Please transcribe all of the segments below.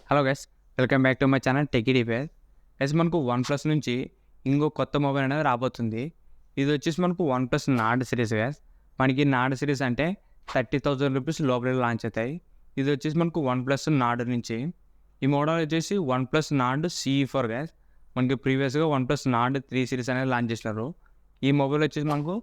Hello guys, welcome back to my channel techie repair. Guys, మనకు one plus నుంచి ఇంకో కొత్త మొబైల్ అనేది రాబోతుంది. ఇది వచ్చేసి మనకు one plus Nord series guys. మనకి నార్డ్ సిరీస్ అంటే 30,000 రూపీస్ లోపల లాంచ్ అవుతాయి. ఇది వచ్చేసి మనకు వన్ ప్లస్ నార్డ్ నుంచి ఈ మోడల్ వచ్చేసి one plus Nord CE4 guys. మనకి ప్రీవియస్గా వన్ ప్లస్ నార్డ్ 3 సిరీస్ అనేది లాంచ్ చేసినారు. ఈ మొబైల్ వచ్చేసి మనకు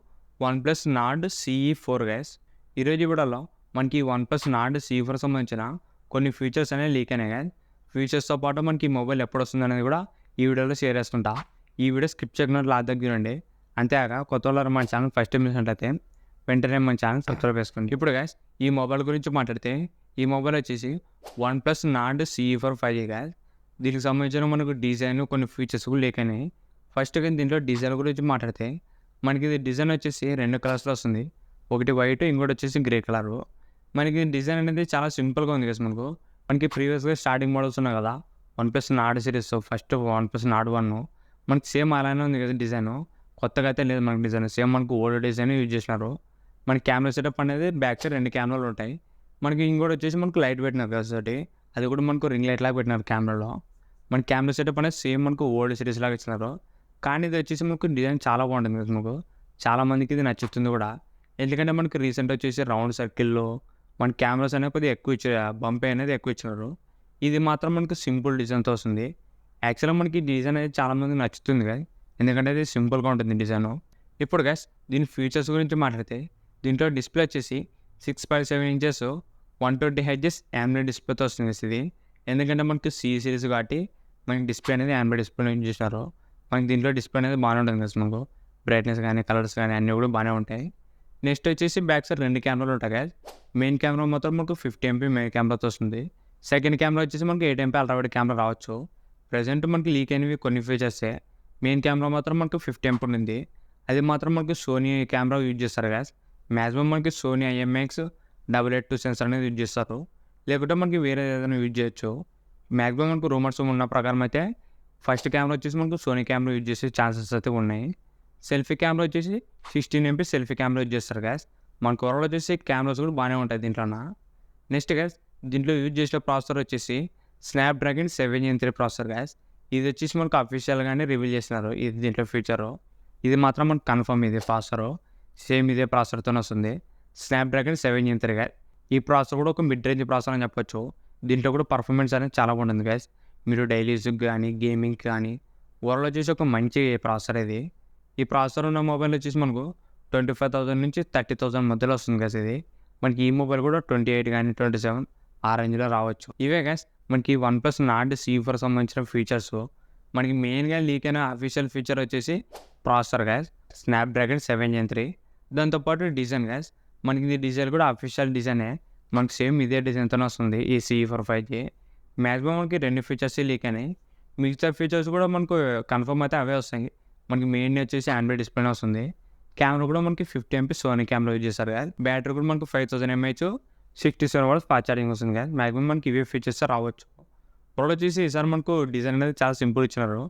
one plus Nord CE4 guys. ఈరోజు వీడియోలో మనకి వన్ ప్లస్ నార్డ్ CE4 సంబంధించిన కొన్ని ఫీచర్స్ అనేవి లీక్ అయినాయి కానీ ఫీచర్స్తో పాటు మనకి ఈ మొబైల్ ఎప్పుడు వస్తుంది అనేది కూడా ఈ వీడియోలో షేర్ చేసుకుంటా. ఈ వీడియో స్కిప్ చేయకుండా లాస్ట్ దగ్గర చూడండి. అంతేకాక కొత్త వాళ్ళు మన ఛానల్ ఫస్ట్ టైం చూసినట్లయితే వెంటనే మన ఛానల్ సబ్స్క్రైబ్ చేసుకోండి. ఇప్పుడు గైస్, ఈ మొబైల్ గురించి మాట్లాడితే ఈ మొబైల్ వచ్చేసి one plus Nord CE4 5G guys. దీనికి సంబంధించిన మనకు డిజైన్ కొన్ని ఫీచర్స్ కూడా లీక్ అయినాయి. ఫస్ట్ కానీ దీంట్లో డిజైన్ గురించి మాట్లాడితే మనకి ఇది డిజైన్ వచ్చేసి 2 కలర్స్లో వస్తుంది. ఒకటి వైట్, ఇంకోటి వచ్చేసి గ్రే కలరు. మనకి డిజైన్ అనేది చాలా సింపుల్గా ఉంది కదా. మనకి ప్రీవియస్గా స్టార్టింగ్ మోడల్స్ ఉన్నాయి కదా, one plus Nord series, first one plus Nord 1 మనకి సేమ్ అలానే ఉంది కదా డిజైన్. కొత్తగా అయితే లేదు మనకి డిజైన్, సేమ్ మనకు ఓల్డ్ డిజైన్ యూజ్ చేసినారు. మనకి కెమెరా సెటప్ అనేది బ్యాక్ సైడ్ 2 కెమెరాలు ఉంటాయి. మనకి ఇంకోటి వచ్చేసి మనకు లైట్ పెట్టినారు కదా ఒకటి, అది కూడా మనకు రింగ్ లైట్ లాగా పెట్టినారు కెమెరాలో. మన కెమెరా సెటప్ అనేది సేమ్ మనకు ఓల్డ్ సిరీస్ లాగా ఇచ్చినారు. కానీ ఇది వచ్చేసి మనకు డిజైన్ చాలా బాగుంటుంది కదా. మనకు చాలామందికి ఇది నచ్చుతుంది కూడా. ఎందుకంటే మనకి రీసెంట్ వచ్చేసి రౌండ్ సర్కిల్లో మన కెమెరాస్ అనేది కొద్దిగా ఎక్కువ ఇచ్చారు, బంప్ అనేది ఎక్కువ ఇచ్చినారు. ఇది మాత్రం మనకు సింపుల్ డిజైన్తో వస్తుంది. యాక్చువల్గా మనకి డిజైన్ అనేది చాలామందికి నచ్చుతుంది కదా, ఎందుకంటే అది సింపుల్గా ఉంటుంది డిజైన్. ఇప్పుడు గైస్, దీని ఫీచర్స్ గురించి మాట్లాడితే దీంట్లో డిస్ప్లే వచ్చేసి 6.7 ఇంచెస్ 120Hz AMOLED డిస్ప్లేతో వస్తుంది ఇది. ఎందుకంటే మనకి C సిరీస్ కాబట్టి మనకి డిస్ప్లే అనేది AMOLED డిస్ప్లే యూజ్ చేసినారు. మనకి దీంట్లో డిస్ప్లే అనేది బాగానే ఉంటుంది కదా. మనకు బ్రైట్నెస్ కానీ కలర్స్ కానీ అన్నీ కూడా బాగానే ఉంటాయి. నెక్స్ట్ వచ్చేసి బ్యాక్ సైడ్ 2 కెమెరాలు ఉంటాయి గైస్. మెయిన్ కెమెరా మాత్రం మనకు 50 MP మెయిన్ కెమెరాతో వస్తుంది. సెకండ్ కెమెరా వచ్చేసి మనకి 8 MP అల్ట్రా వైడ్ కెమెరా రావచ్చు. ప్రజెంట్ మనకి లీక్ అయినవి కొన్ని ఫీచర్సే. మెయిన్ కెమెరా మాత్రం మనకు 50 MP ఉంది. అది మాత్రం మనకి సోనీ కెమెరా యూజ్ చేస్తారు గైస్. మ్యాక్సిమం మనకి సోనీ IMX882 సెన్సార్ అనేది యూజ్ చేస్తారు. లేకుంటే మనకి వేరే ఏదైనా యూజ్ చేయొచ్చు. మ్యాక్సిమం మనకు రూమర్స్ ఉన్న ప్రకారం అయితే ఫస్ట్ కెమెరా వచ్చేసి మనకు సోనీ కెమెరా యూజ్ చేసే ఛాన్సెస్ అయితే ఉన్నాయి. సెల్ఫీ కెమెరా వచ్చేసి 16 MP సెల్ఫీ కెమెరా యూజ్ చేస్తారు గైస్. మనకు ఓవరాల్ వచ్చేసి కెమెరాస్ కూడా బాగానే ఉంటాయి దీంట్లో. నెక్స్ట్ గైస్, దీంట్లో యూజ్ చేసే ప్రాసెసర్ వచ్చేసి స్నాప్డ్రాగన్ 7 Gen 3 ప్రాసెసర్ గైస్. ఇది వచ్చేసి మనకు అఫీషియల్గానే రివీల్ చేసినారు ఇది దీంట్లో ఫీచరు. ఇది మాత్రం మనకు కన్ఫర్మ్, ఇది ప్రాసెసరు సేమ్ ఇదే ప్రాసెసర్తో వస్తుంది. Snapdragon 7 Gen 3 guys. ఈ ప్రాసెసర్ కూడా ఒక మిడ్ రేంజ్ ప్రాసెసర్ అని చెప్పొచ్చు. దీంట్లో కూడా పర్ఫార్మెన్స్ అనేది చాలా బాగుంటుంది గైస్. మీరు డైలీ యూజ్కి కానీ గేమింగ్ కానీ ఓవరాల్ వచ్చేసి ఒక మంచి ప్రాసెసర్ ఇది. ఈ ప్రాసెసర్ ఉన్న మొబైల్ వచ్చేసి మనకు 25,000 నుంచి 30,000 మధ్యలో వస్తుంది గైస్ ఇది. మనకి ఈ మొబైల్ కూడా 28 కానీ 27 ఆ రేంజ్లో రావచ్చు. ఇవే గైస్ మనకి వన్ ప్లస్ నార్డ్ CE4 సంబంధించిన ఫీచర్స్. మనకి మెయిన్గా లీక్ అయిన అఫీషియల్ ఫీచర్ వచ్చేసి ప్రాసెసర్ గైస్, స్నాప్డ్రాగన్ 7 Gen 3. దాంతోపాటు డిజైన్ గైస్, మనకి ఇది డిజైన్ కూడా అఫీషియల్ డిజైనే. మనకి సేమ్ ఇదే డిజైన్తోనే వస్తుంది ఈ CE4 5G. మ్యాక్సిమం మనకి 2 ఫీచర్స్ లీక్ అయినాయి. మిగతా ఫీచర్స్ కూడా మనకు కన్ఫర్మ్ అయితే అవే వస్తాయి. మనకి మెయిన్ వచ్చేసి ఆండ్రాయిడ్ డిస్ప్లేనే వస్తుంది. కెమెరా కూడా మనకి 50 MP సోనీ కెమెరా యూజ్ చేస్తారు కదా. బ్యాటరీ కూడా మనకు 5000 mAh 67 watts ఫాస్ట్ ఛార్జింగ్ వస్తుంది కదా. మ్యాక్సిమం మనకి ఇవే ఫీచర్స్ రావచ్చు. ప్రోడక్ట్ వచ్చేసి ఈసారి మనకు డిజైన్ అనేది చాలా సింపుల్ ఇచ్చినారు.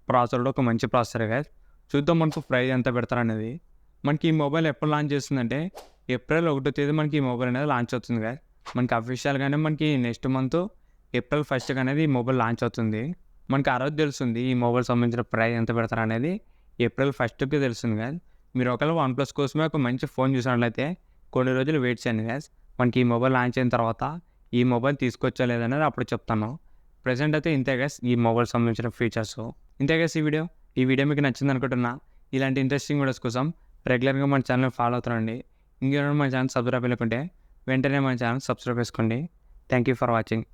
ప్రాసెసర్ కూడా ఒక మంచి ప్రాసెసర్ కదా. చూద్దాం మనకు ప్రైస్ ఎంత పెడతారు అనేది. మనకి ఈ మొబైల్ ఎప్పుడు లాంచ్ చేస్తుందంటే April 1వ తేదీ మనకి ఈ మొబైల్ అనేది లాంచ్ అవుతుంది కదా. మనకి అఫీషియల్గానే మనకి నెక్స్ట్ మంత్ April 1st అనేది ఈ మొబైల్ లాంచ్ అవుతుంది. మనకి ఆ రోజు తెలుస్తుంది ఈ మొబైల్ సంబంధించిన ప్రైస్ ఎంత పెడతారు అనేది. April 1st తెలుస్తుంది కదా. మీరు ఒకవేళ వన్ ప్లస్ కోసమే ఒక మంచి ఫోన్ చూసినట్లయితే కొన్ని రోజులు వెయిట్ చేయండి గైస్. మనకి ఈ మొబైల్ లాంచ్ అయిన తర్వాత ఈ మొబైల్ తీసుకొచ్చా లేదనేది అప్పుడు చెప్తాను. ప్రజెంట్ అయితే ఇంతే గైస్ ఈ మొబైల్ సంబంధించిన ఫీచర్స్. ఇంతే గైస్ ఈ వీడియో మీకు నచ్చింది అనుకుంటున్నా. ఇలాంటి ఇంట్రెస్టింగ్ వీడియోస్ కోసం రెగ్యులర్గా మన ఛానల్ ఫాలో అవుతానండి. ఇంకేమైనా మన ఛానల్ సబ్స్క్రైబ్ అయ్యకుంటే వెంటనే మన ఛానల్ సబ్స్క్రైబ్ చేసుకోండి. Thank you for watching.